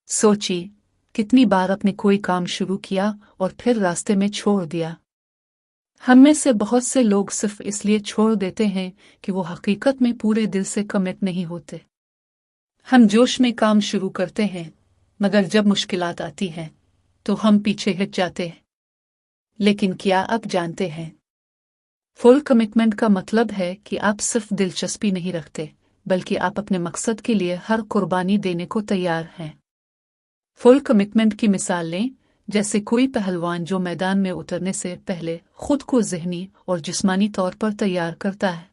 सोची कितनी बार अपने कोई काम शुरू किया और फिर रास्ते में छोड़ दिया। हम में से बहुत से लोग सिर्फ इसलिए छोड़ देते हैं कि वो हकीकत में पूरे दिल से कमिट नहीं होते। हम जोश में काम शुरू करते हैं, मगर जब मुश्किलात आती हैं तो हम पीछे हट जाते हैं। लेकिन क्या आप जानते हैं, फुल कमिटमेंट का मतलब है कि आप सिर्फ दिलचस्पी नहीं रखते, बल्कि आप अपने मकसद के लिए हर कुर्बानी देने को तैयार हैं। फुल कमिटमेंट की मिसाल लें, जैसे कोई पहलवान जो मैदान में उतरने से पहले खुद को ज़हनी और जिस्मानी तौर पर तैयार करता है।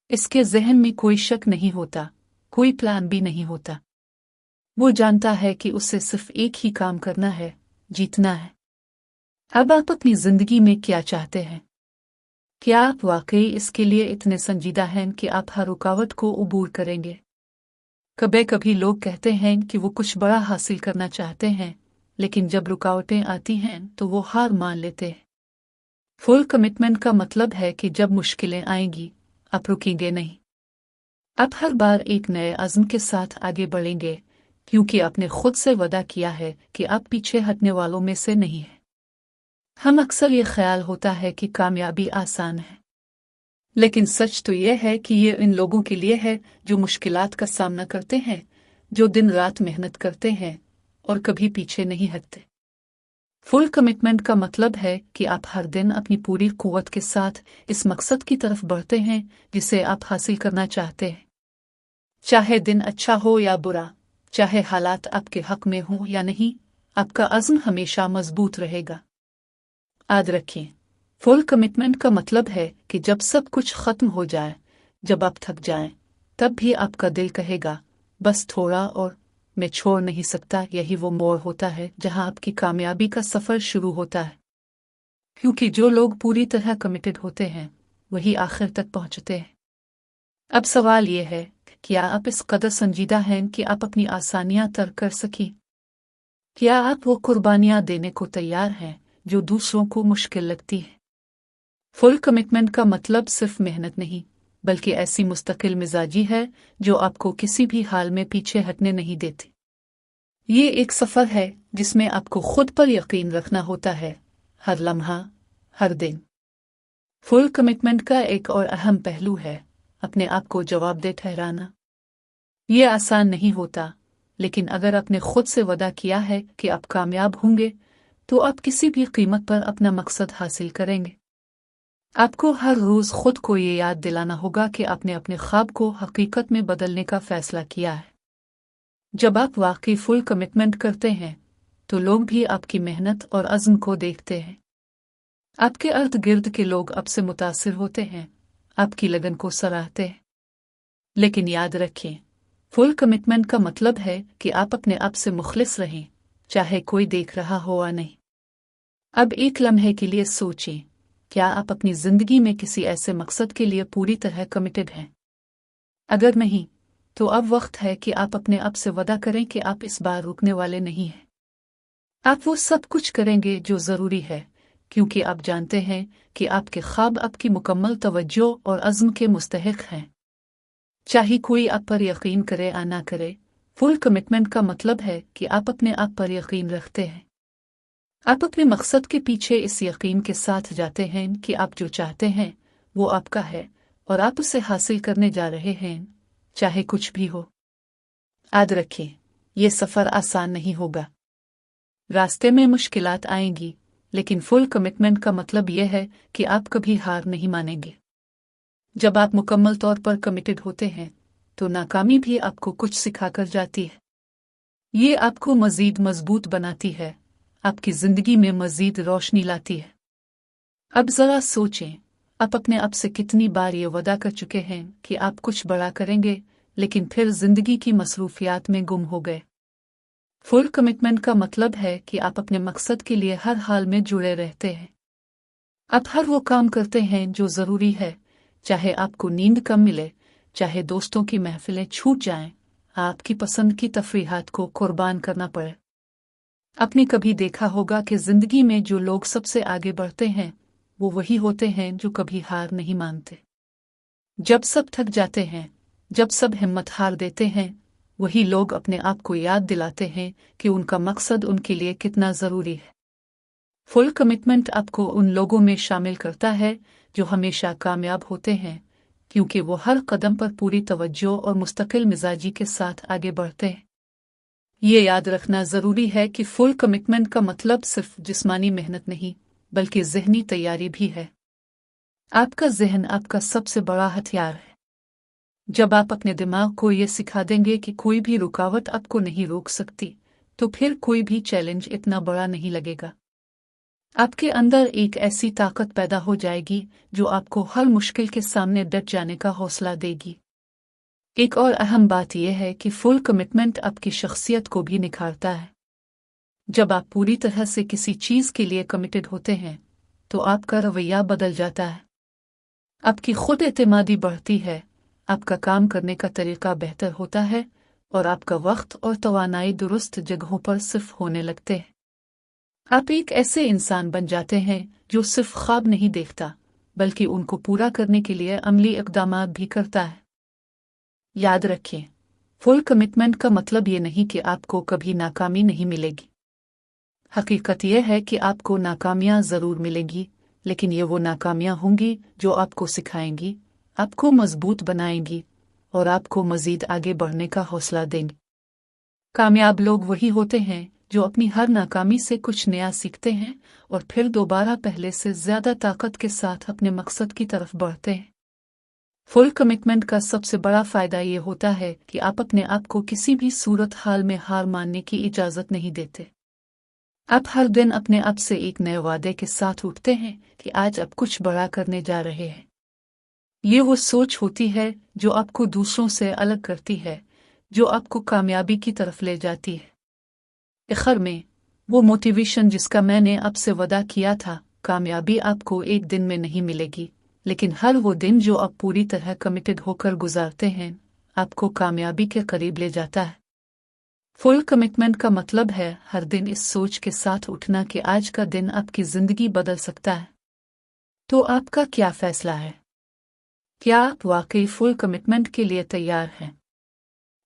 इसके ज़हन में कोई शक नहीं होता, कोई प्लान भी नहीं होता। वो जानता है कि उसे सिर्फ एक ही काम करना है, जीतना है। अब आप अपनी ज़िंदगी में क्या चाहते हैं? क्या आप वाकई इसके लिए इतने संजीदा हैं कि आप हर रुकावट को अबूर करेंगे? कभी कभी लोग कहते हैं कि वो कुछ बड़ा हासिल करना चाहते हैं, लेकिन जब रुकावटें आती हैं तो वो हार मान लेते हैं। फुल कमिटमेंट का मतलब है कि जब मुश्किलें आएंगी, आप रुकेंगे नहीं। आप हर बार एक नए अज़्म के साथ आगे बढ़ेंगे, क्योंकि आपने खुद से वादा किया है कि आप पीछे हटने वालों में से नहीं हैं। हम अक्सर ये ख्याल होता है कि कामयाबी आसान है, लेकिन सच तो यह है कि ये इन लोगों के लिए है जो मुश्किलात का सामना करते हैं, जो दिन रात मेहनत करते हैं और कभी पीछे नहीं हटते। फुल कमिटमेंट का मतलब है कि आप हर दिन अपनी पूरी कुव्वत के साथ इस मकसद की तरफ बढ़ते हैं जिसे आप हासिल करना चाहते हैं। चाहे दिन अच्छा हो या बुरा, चाहे हालात आपके हक में हो या नहीं, आपका अज़्म हमेशा मजबूत रहेगा। याद रखें, फुल कमिटमेंट का मतलब है कि जब सब कुछ खत्म हो जाए, जब आप थक जाएं, तब भी आपका दिल कहेगा बस थोड़ा और, मैं छोड़ नहीं सकता। यही वो मोड़ होता है जहां आपकी कामयाबी का सफर शुरू होता है, क्योंकि जो लोग पूरी तरह कमिटेड होते हैं वही आखिर तक पहुंचते हैं। अब सवाल यह है, क्या आप इस कदर संजीदा हैं कि आप अपनी आसानियां तर्क कर सकें? क्या आप वो कुर्बानियां देने को तैयार हैं जो दूसरों को मुश्किल लगती है? फुल कमिटमेंट का मतलब सिर्फ मेहनत नहीं, बल्कि ऐसी मुस्तकिल मिजाजी है जो आपको किसी भी हाल में पीछे हटने नहीं देती। ये एक सफ़र है जिसमें आपको खुद पर यकीन रखना होता है, हर लम्हा, हर दिन। फुल कमिटमेंट का एक और अहम पहलू है अपने आप को जवाबदेह ठहराना। ये आसान नहीं होता, लेकिन अगर आपने खुद से वादा किया है कि आप कामयाब होंगे, तो आप किसी भी कीमत पर अपना मकसद हासिल करेंगे। आपको हर रोज़ खुद को ये याद दिलाना होगा कि आपने अपने ख्वाब को हकीकत में बदलने का फैसला किया है। जब आप वाकई फुल कमिटमेंट करते हैं, तो लोग भी आपकी मेहनत और अज़्म को देखते हैं। आपके अर्द गिर्द के लोग आपसे मुतासिर होते हैं, आपकी लगन को सराहते हैं। लेकिन याद रखें, फुल कमिटमेंट का मतलब है कि आप अपने आप से मुखलिस रहें, चाहे कोई देख रहा हो या नहीं। अब एक लम्हे के लिए सोचें, क्या आप अपनी ज़िंदगी में किसी ऐसे मकसद के लिए पूरी तरह कमिटेड हैं? अगर नहीं, तो अब वक्त है कि आप अपने आप से वादा करें कि आप इस बार रुकने वाले नहीं हैं। आप वो सब कुछ करेंगे जो ज़रूरी है, क्योंकि आप जानते हैं कि आपके ख्वाब आपकी मुकम्मल तवज्जो और अज़्म के मुस्तहिक हैं। चाहे कोई आप पर यकीन करे या ना करे, फुल कमिटमेंट का मतलब है कि आप अपने आप पर यकीन रखते हैं। आप अपने मकसद के पीछे इस यकीन के साथ जाते हैं कि आप जो चाहते हैं वो आपका है और आप उसे हासिल करने जा रहे हैं, चाहे कुछ भी हो। याद रखें, ये सफ़र आसान नहीं होगा। रास्ते में मुश्किलात आएंगी, लेकिन फुल कमिटमेंट का मतलब यह है कि आप कभी हार नहीं मानेंगे। जब आप मुकम्मल तौर पर कमिटेड होते हैं, तो नाकामी भी आपको कुछ सिखाकर जाती है। ये आपको मज़ीद मजबूत बनाती है, आपकी ज़िंदगी में मज़ीद रोशनी लाती है। अब ज़रा सोचें, आप अपने आप से कितनी बार ये वादा कर चुके हैं कि आप कुछ बड़ा करेंगे, लेकिन फिर ज़िंदगी की मसरूफियात में गुम हो गए। फुल कमिटमेंट का मतलब है कि आप अपने मकसद के लिए हर हाल में जुड़े रहते हैं। आप हर वो काम करते हैं जो ज़रूरी है, चाहे आपको नींद कम मिले, चाहे दोस्तों की महफिलें छूट जाएं, आपकी पसंद की तफरीहात को कुर्बान करना पड़े। आपने कभी देखा होगा कि ज़िंदगी में जो लोग सबसे आगे बढ़ते हैं, वो वही होते हैं जो कभी हार नहीं मानते। जब सब थक जाते हैं, जब सब हिम्मत हार देते हैं, वही लोग अपने आप को याद दिलाते हैं कि उनका मकसद उनके लिए कितना ज़रूरी है। फुल कमिटमेंट आपको उन लोगों में शामिल करता है जो हमेशा कामयाब होते हैं, क्योंकि वो हर कदम पर पूरी तवज्जो और मुस्तकिल मिजाजी के साथ आगे बढ़ते हैं। ये याद रखना ज़रूरी है कि फुल कमिटमेंट का मतलब सिर्फ जिस्मानी मेहनत नहीं, बल्कि ज़हनी तैयारी भी है। आपका ज़हन आपका सबसे बड़ा हथियार है। जब आप अपने दिमाग को ये सिखा देंगे कि कोई भी रुकावट आपको नहीं रोक सकती, तो फिर कोई भी चैलेंज इतना बड़ा नहीं लगेगा। आपके अंदर एक ऐसी ताकत पैदा हो जाएगी जो आपको हर मुश्किल के सामने डट जाने का हौसला देगी। एक और अहम बात यह है कि फुल कमिटमेंट आपकी शख्सियत को भी निखारता है। जब आप पूरी तरह से किसी चीज़ के लिए कमिटेड होते हैं, तो आपका रवैया बदल जाता है। आपकी खुद एतमादी बढ़ती है, आपका काम करने का तरीका बेहतर होता है और आपका वक्त और तवानाई दुरुस्त जगहों पर सिर्फ होने लगते हैं। आप एक ऐसे इंसान बन जाते हैं जो सिर्फ ख्वाब नहीं देखता, बल्कि उनको पूरा करने के लिए अमली इक़दाम भी करता है। याद रखें, फुल कमिटमेंट का मतलब ये नहीं कि आपको कभी नाकामी नहीं मिलेगी। हकीकत यह है कि आपको नाकामियां ज़रूर मिलेंगी, लेकिन ये वो नाकामियां होंगी जो आपको सिखाएंगी, आपको मजबूत बनाएंगी और आपको मज़ीद आगे बढ़ने का हौसला देंगी। कामयाब लोग वही होते हैं जो अपनी हर नाकामी से कुछ नया सीखते हैं और फिर दोबारा पहले से ज़्यादा ताकत के साथ अपने मकसद की तरफ बढ़ते हैं। फुल कमिटमेंट का सबसे बड़ा फ़ायदा ये होता है कि आप अपने आप को किसी भी सूरत हाल में हार मानने की इजाज़त नहीं देते। आप हर दिन अपने आप से एक नए वादे के साथ उठते हैं कि आज आप कुछ बड़ा करने जा रहे हैं। ये वो सोच होती है जो आपको दूसरों से अलग करती है, जो आपको कामयाबी की तरफ ले जाती है। आखिर में, वो मोटिवेशन जिसका मैंने आपसे वादा किया था, कामयाबी आपको एक दिन में नहीं मिलेगी, लेकिन हर वो दिन जो आप पूरी तरह कमिटेड होकर गुजारते हैं, आपको कामयाबी के करीब ले जाता है। फुल कमिटमेंट का मतलब है हर दिन इस सोच के साथ उठना कि आज का दिन आपकी ज़िंदगी बदल सकता है। तो आपका क्या फ़ैसला है? क्या आप वाकई फुल कमिटमेंट के लिए तैयार हैं?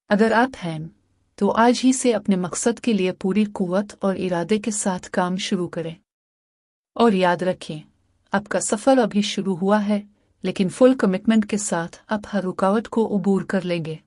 अगर आप हैं, तो आज ही से अपने मकसद के लिए पूरी कुव्वत और इरादे के साथ काम शुरू करें। और याद रखें, आपका सफ़र अभी शुरू हुआ है, लेकिन फुल कमिटमेंट के साथ आप हर रुकावट को अबूर कर लेंगे।